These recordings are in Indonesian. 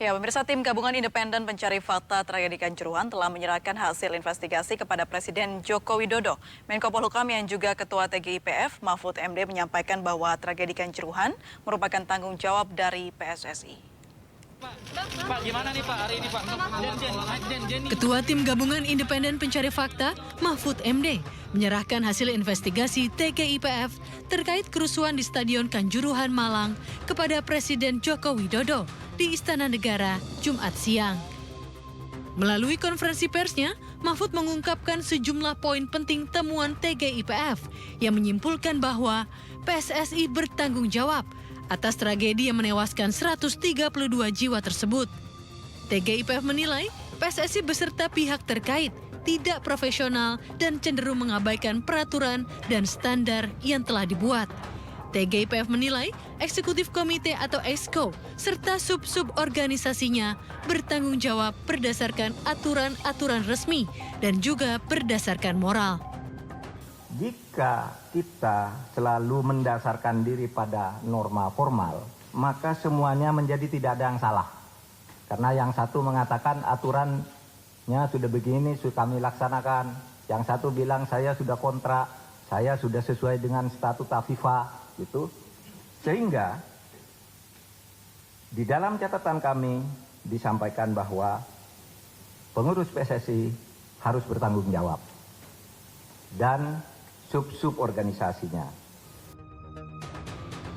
Ya, pemirsa tim gabungan independen pencari fakta tragedi Kanjuruhan telah menyerahkan hasil investigasi kepada Presiden Joko Widodo. Menko Polhukam yang juga Ketua TGIPF Mahfud MD menyampaikan bahwa tragedi Kanjuruhan merupakan tanggung jawab dari PSSI. Pak, gimana nih Pak hari ini Pak? Ketua Tim Gabungan Independen Pencari Fakta, Mahfud MD, menyerahkan hasil investigasi TGIPF terkait kerusuhan di Stadion Kanjuruhan Malang kepada Presiden Joko Widodo di Istana Negara Jumat siang. Melalui konferensi persnya, Mahfud mengungkapkan sejumlah poin penting temuan TGIPF yang menyimpulkan bahwa PSSI bertanggung jawab atas tragedi yang menewaskan 132 jiwa tersebut. TGIPF menilai PSSI beserta pihak terkait tidak profesional dan cenderung mengabaikan peraturan dan standar yang telah dibuat. TGIPF menilai Eksekutif Komite atau EXCO serta sub-sub organisasinya bertanggung jawab berdasarkan aturan-aturan resmi dan juga berdasarkan moral. Jika kita selalu mendasarkan diri pada norma formal, maka semuanya menjadi tidak ada yang salah. Karena yang satu mengatakan aturannya sudah begini, sudah kami laksanakan. Yang satu bilang saya sudah kontrak, saya sudah sesuai dengan statuta FIFA, gitu. Sehingga di dalam catatan kami disampaikan bahwa pengurus PSSI harus bertanggung jawab dan sub-sub organisasinya.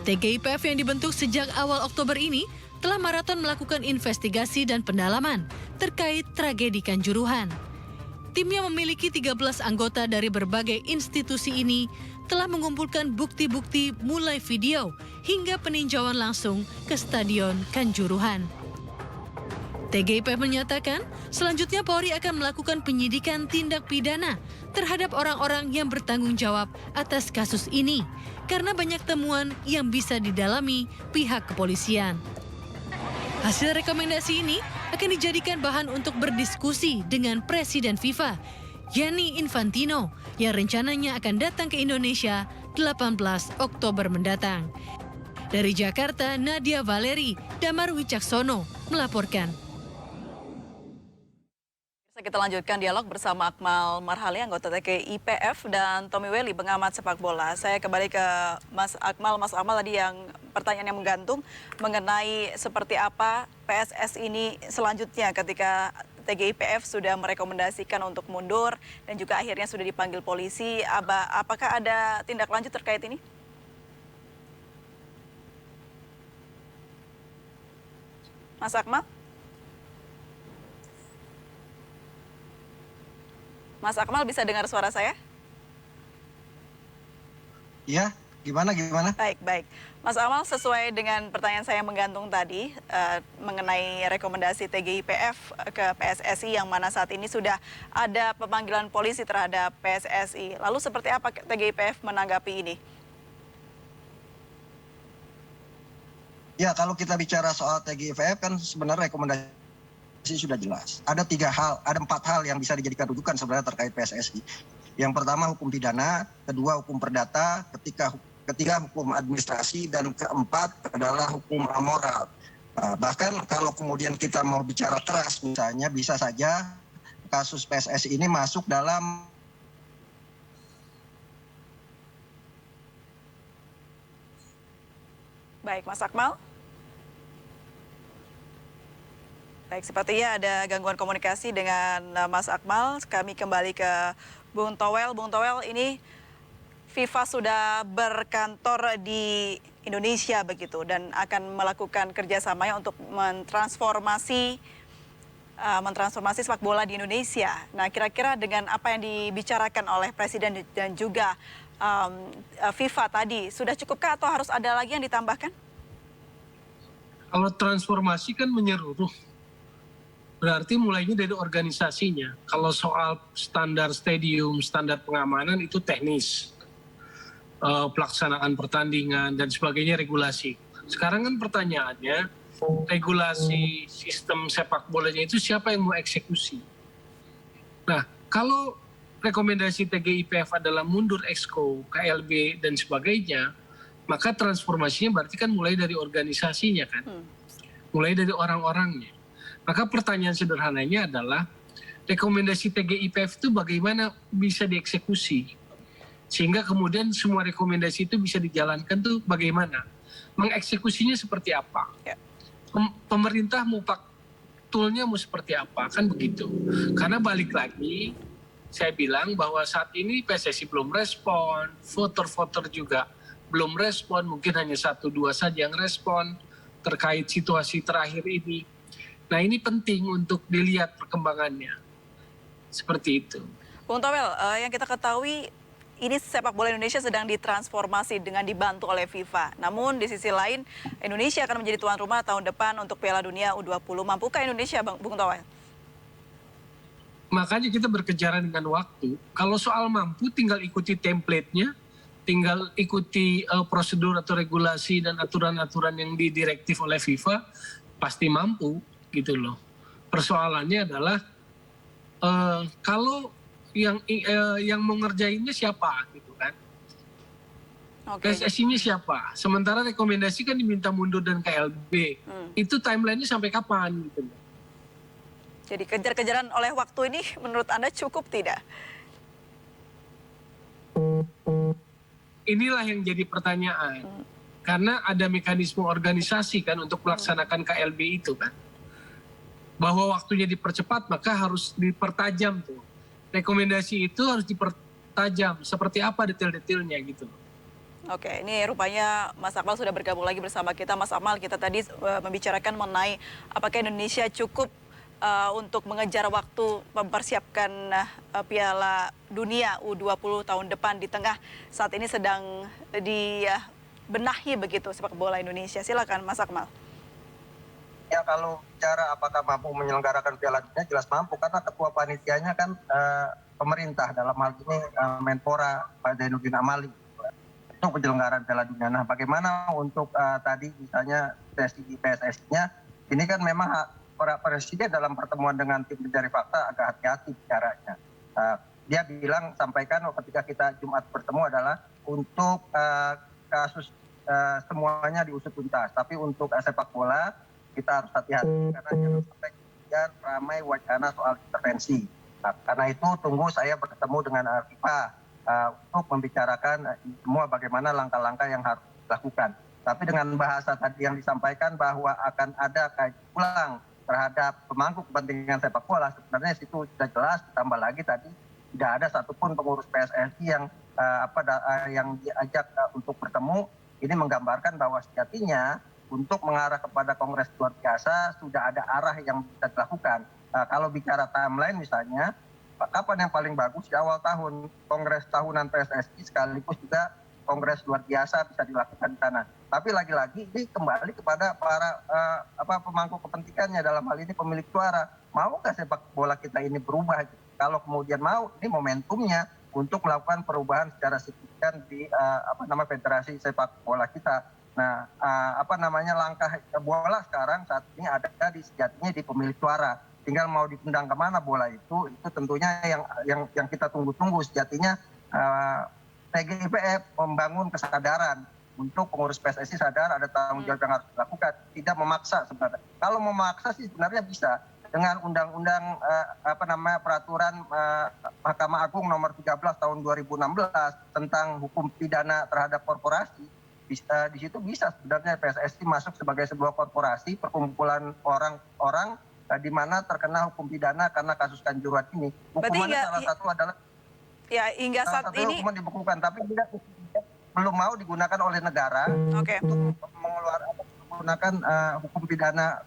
TGIPF yang dibentuk sejak awal Oktober ini telah maraton melakukan investigasi dan pendalaman terkait tragedi Kanjuruhan. Tim yang memiliki 13 anggota dari berbagai institusi ini telah mengumpulkan bukti-bukti mulai video hingga peninjauan langsung ke Stadion Kanjuruhan. TGIPF menyatakan selanjutnya Polri akan melakukan penyidikan tindak pidana terhadap orang-orang yang bertanggung jawab atas kasus ini karena banyak temuan yang bisa didalami pihak kepolisian. Hasil rekomendasi ini akan dijadikan bahan untuk berdiskusi dengan Presiden FIFA, Gianni Infantino, yang rencananya akan datang ke Indonesia 18 Oktober mendatang. Dari Jakarta, Nadia Valeri, Damar Wicaksono melaporkan. Kita lanjutkan dialog bersama Akmal Marhali, anggota TGIPF, dan Tommy Welly, pengamat sepak bola. Saya kembali ke Mas Akmal. Mas Akmal, tadi yang pertanyaan yang menggantung mengenai seperti apa PSS ini selanjutnya ketika TGIPF sudah merekomendasikan untuk mundur dan juga akhirnya sudah dipanggil polisi. Apakah ada tindak lanjut terkait ini? Mas Akmal? Mas Akmal, bisa dengar suara saya? Iya, gimana? Baik. Mas Akmal, sesuai dengan pertanyaan saya yang menggantung tadi mengenai rekomendasi TGIPF ke PSSI yang mana saat ini sudah ada pemanggilan polisi terhadap PSSI. Lalu seperti apa TGIPF menanggapi ini? Ya, kalau kita bicara soal TGIPF kan sebenarnya rekomendasi sudah jelas. Ada 4 hal yang bisa dijadikan rujukan sebenarnya terkait PSSI. Yang pertama hukum pidana, kedua hukum perdata, ketiga hukum administrasi, dan keempat adalah hukum amoral. Bahkan kalau kemudian kita mau bicara keras, misalnya bisa saja kasus PSSI ini masuk dalam Baik, Mas Akmal. Baik, sepertinya ada gangguan komunikasi dengan Mas Akmal. Kami kembali ke Bung Towel. Bung Towel, ini FIFA sudah berkantor di Indonesia begitu dan akan melakukan kerjasamanya untuk mentransformasi sepak bola di Indonesia. Nah, kira-kira dengan apa yang dibicarakan oleh Presiden dan juga FIFA tadi, sudah cukupkah atau harus ada lagi yang ditambahkan? Kalau transformasi kan menyeluruh. Berarti mulainya dari organisasinya. Kalau soal standar stadium, standar pengamanan itu teknis. Pelaksanaan pertandingan dan sebagainya regulasi. Sekarang kan pertanyaannya, regulasi sistem sepak bolanya itu siapa yang mau eksekusi? Nah, kalau rekomendasi TGIPF adalah mundur EXCO, KLB dan sebagainya, maka transformasinya berarti kan mulai dari organisasinya kan. mulai dari orang-orangnya. Maka pertanyaan sederhananya adalah rekomendasi TGIPF itu bagaimana bisa dieksekusi, sehingga kemudian semua rekomendasi itu bisa dijalankan tuh bagaimana, mengeksekusinya seperti apa, Ya. Pemerintah mau toolnya mau seperti apa, kan begitu. Karena balik lagi saya bilang bahwa saat ini PSSI belum respon, voter-voter juga belum respon, mungkin hanya 1-2 saja yang respon terkait situasi terakhir ini. Nah ini penting untuk dilihat perkembangannya. Seperti itu. Bung Towel, yang kita ketahui ini sepak bola Indonesia sedang ditransformasi dengan dibantu oleh FIFA. Namun di sisi lain Indonesia akan menjadi tuan rumah tahun depan untuk Piala Dunia U20. Mampukah Indonesia, Bung Towel? Makanya kita berkejaran dengan waktu. Kalau soal mampu tinggal ikuti template-nya, tinggal ikuti prosedur atau regulasi dan aturan-aturan yang didirektif oleh FIFA, pasti mampu gitu loh. Persoalannya adalah kalau yang mau ngerjainnya siapa gitu kan. Oke. PSSI-nya siapa? Sementara rekomendasi kan diminta mundur dan KLB. Itu timeline-nya sampai kapan gitu loh. Jadi kejar-kejaran oleh waktu ini menurut Anda cukup tidak? Inilah yang jadi pertanyaan. Karena ada mekanisme organisasi kan untuk melaksanakan KLB itu kan. Bahwa waktunya dipercepat maka harus dipertajam tuh. Rekomendasi itu harus dipertajam. Seperti apa detail-detailnya gitu. Oke, ini rupanya Mas Akmal sudah bergabung lagi bersama kita. Mas Akmal, kita tadi membicarakan mengenai apakah Indonesia cukup untuk mengejar waktu mempersiapkan Piala Dunia U20 tahun depan di tengah saat ini sedang dibenahi begitu sepak bola Indonesia. Silakan Mas Akmal. Ya kalau bicara apakah mampu menyelenggarakan Piala Dunia jelas mampu karena ketua panitianya kan pemerintah dalam hal ini Menpora Pak Zainuddin Amali untuk penyelenggaraan Piala Dunia. Nah bagaimana untuk tadi misalnya PSSI-nya ini kan memang para presiden dalam pertemuan dengan tim pencari fakta agak hati-hati bicaranya. Dia bilang sampaikan ketika kita Jumat bertemu adalah untuk kasus semuanya diusut tuntas, tapi untuk sepak bola kita harus hati-hati karena jangan sampai kemudian ramai wacana soal intervensi. Nah, karena itu tunggu saya bertemu dengan FIFA untuk membicarakan semua bagaimana langkah-langkah yang harus dilakukan. Tapi dengan bahasa tadi yang disampaikan bahwa akan ada kaji ulang terhadap pemangku kepentingan sepak bola, sebenarnya situ sudah jelas. Ditambah lagi tadi tidak ada satupun pengurus PSSI yang yang diajak untuk bertemu. Ini menggambarkan bahwa sejatinya untuk mengarah kepada kongres luar biasa sudah ada arah yang bisa dilakukan. Kalau bicara timeline misalnya, kapan yang paling bagus di awal tahun kongres tahunan PSSI sekaligus juga kongres luar biasa bisa dilakukan di sana. Tapi lagi-lagi ini kembali kepada para pemangku kepentingannya, dalam hal ini pemilik suara. Mau nggak sepak bola kita ini berubah? Kalau kemudian mau, ini momentumnya untuk melakukan perubahan secara signifikan di federasi sepak bola kita. Nah, langkah bola sekarang saat ini ada sejatinya di pemilik suara. Tinggal mau dipendang kemana bola itu tentunya yang kita tunggu-tunggu sejatinya. TGIPF membangun kesadaran untuk pengurus PSSI sadar ada tanggung jawab yang harus dilakukan, tidak memaksa sebenarnya. Kalau memaksa sih sebenarnya bisa dengan undang-undang peraturan Mahkamah Agung nomor 13 tahun 2016 tentang hukum pidana terhadap korporasi. Di situ bisa sebenarnya PSSI masuk sebagai sebuah korporasi perkumpulan orang-orang di mana terkena hukum pidana karena kasus Kanjuruhan ini. Hukumannya salah satu adalah hingga saat ini hukuman dibekukan, tapi belum mau digunakan oleh negara untuk menggunakan hukum pidana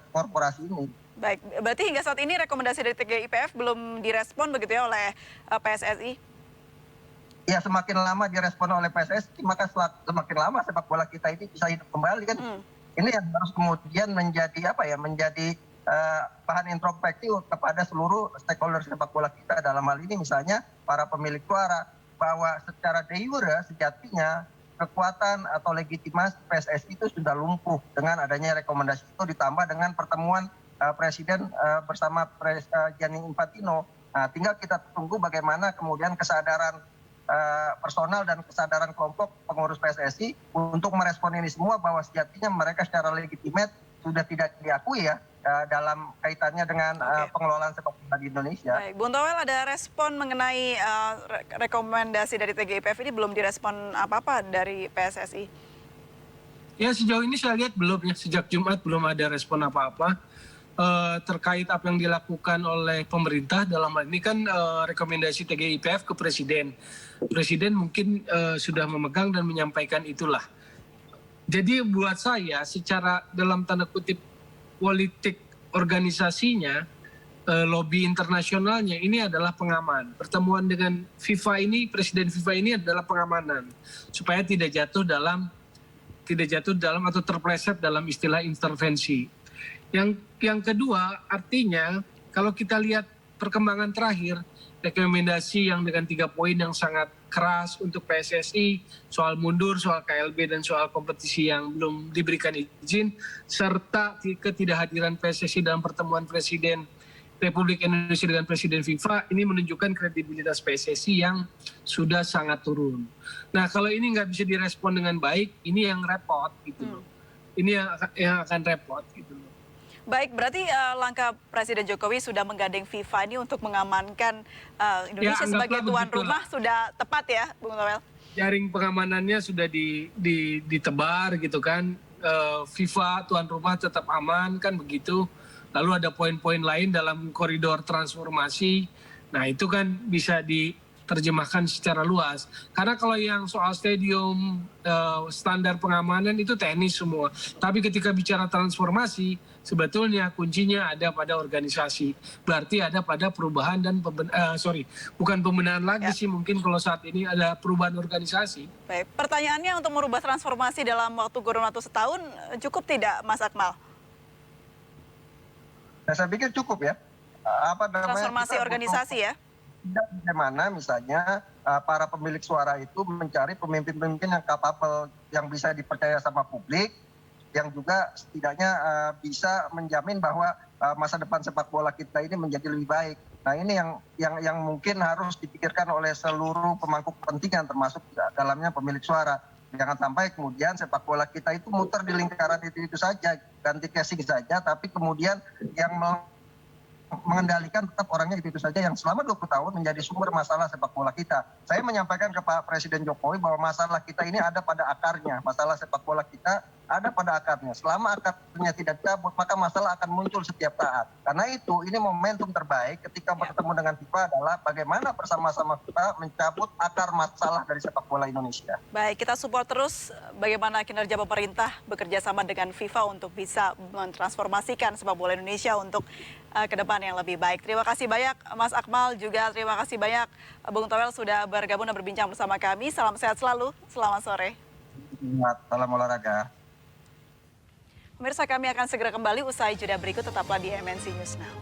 korporasi ini. Baik, berarti hingga saat ini rekomendasi dari TGIPF belum direspon begitu ya oleh PSSI? Ya semakin lama direspon oleh PSSI maka semakin lama sepak bola kita ini bisa hidup kembali kan. Ini yang harus kemudian menjadi menjadi bahan introspeksi kepada seluruh stakeholder sepak bola kita, dalam hal ini misalnya para pemilik suara, bahwa secara de jure sejatinya kekuatan atau legitimasi PSSI itu sudah lumpuh dengan adanya rekomendasi itu ditambah dengan pertemuan Presiden bersama Gianni Infantino. Nah, tinggal kita tunggu bagaimana kemudian kesadaran personal dan kesadaran kelompok pengurus PSSI untuk merespon ini semua, bahwa sejatinya mereka secara legitimate sudah tidak diakui ya dalam kaitannya dengan pengelolaan sepak bola di Indonesia. Baik, Bung Toel, ada respon mengenai rekomendasi dari TGIPF ini, belum direspon apa-apa dari PSSI? Ya sejauh ini saya lihat belum ya, sejak Jumat belum ada respon apa-apa terkait apa yang dilakukan oleh pemerintah. Dalam hal ini kan rekomendasi TGIPF ke Presiden. Presiden mungkin sudah memegang dan menyampaikan itulah. Jadi buat saya secara dalam tanda kutip politik organisasinya, lobby internasionalnya ini adalah pengaman. Pertemuan dengan FIFA ini, Presiden FIFA ini adalah pengamanan supaya tidak jatuh dalam atau terpleset dalam istilah intervensi. Yang kedua, artinya kalau kita lihat perkembangan terakhir, rekomendasi yang dengan 3 poin yang sangat keras untuk PSSI, soal mundur, soal KLB, dan soal kompetisi yang belum diberikan izin, serta ketidakhadiran PSSI dalam pertemuan Presiden Republik Indonesia dengan Presiden FIFA, ini menunjukkan kredibilitas PSSI yang sudah sangat turun. Nah, kalau ini nggak bisa direspon dengan baik, ini yang repot gitu loh. Ini yang akan repot gitu loh. Baik, berarti langkah Presiden Jokowi sudah menggandeng FIFA ini untuk mengamankan Indonesia sebagai tuan rumah sudah tepat ya, Bung Toel? Jaring pengamanannya sudah ditebar gitu kan. FIFA tuan rumah tetap aman kan begitu. Lalu ada poin-poin lain dalam koridor transformasi. Nah itu kan bisa diterjemahkan secara luas. Karena kalau yang soal stadium, standar pengamanan itu teknis semua. Tapi ketika bicara transformasi, sebetulnya kuncinya ada pada organisasi. Berarti ada pada perubahan dan bukan pembenahan lagi sih, mungkin kalau saat ini ada perubahan organisasi. Baik, pertanyaannya untuk merubah transformasi dalam kurun waktu setahun cukup tidak, Mas Akmal? Nah, saya pikir cukup ya. Transformasi organisasi ya? Bagaimana misalnya para pemilik suara itu mencari pemimpin-pemimpin yang kapabel, yang bisa dipercaya sama publik, yang juga setidaknya bisa menjamin bahwa masa depan sepak bola kita ini menjadi lebih baik. Nah ini yang mungkin harus dipikirkan oleh seluruh pemangku kepentingan, termasuk dalamnya pemilik suara. Jangan sampai kemudian sepak bola kita itu muter di lingkaran itu saja, ganti casing saja, tapi kemudian yang mengendalikan tetap orangnya itu saja yang selama 20 tahun menjadi sumber masalah sepak bola kita. Saya menyampaikan ke Pak Presiden Jokowi bahwa masalah kita ini ada pada akarnya, masalah sepak bola kita ada pada akarnya. Selama akarnya tidak dicabut, maka masalah akan muncul setiap saat. Karena itu, ini momentum terbaik ketika bertemu dengan FIFA adalah bagaimana bersama-sama kita mencabut akar masalah dari sepak bola Indonesia. Baik, kita support terus bagaimana kinerja pemerintah bekerja sama dengan FIFA untuk bisa mentransformasikan sepak bola Indonesia untuk ke depan yang lebih baik. Terima kasih banyak Mas Akmal, juga terima kasih banyak Bung Toel sudah bergabung dan berbincang bersama kami. Salam sehat selalu, selamat sore. Salam olahraga. Pemirsa, kami akan segera kembali usai jeda berikut, tetaplah di MNC News Now.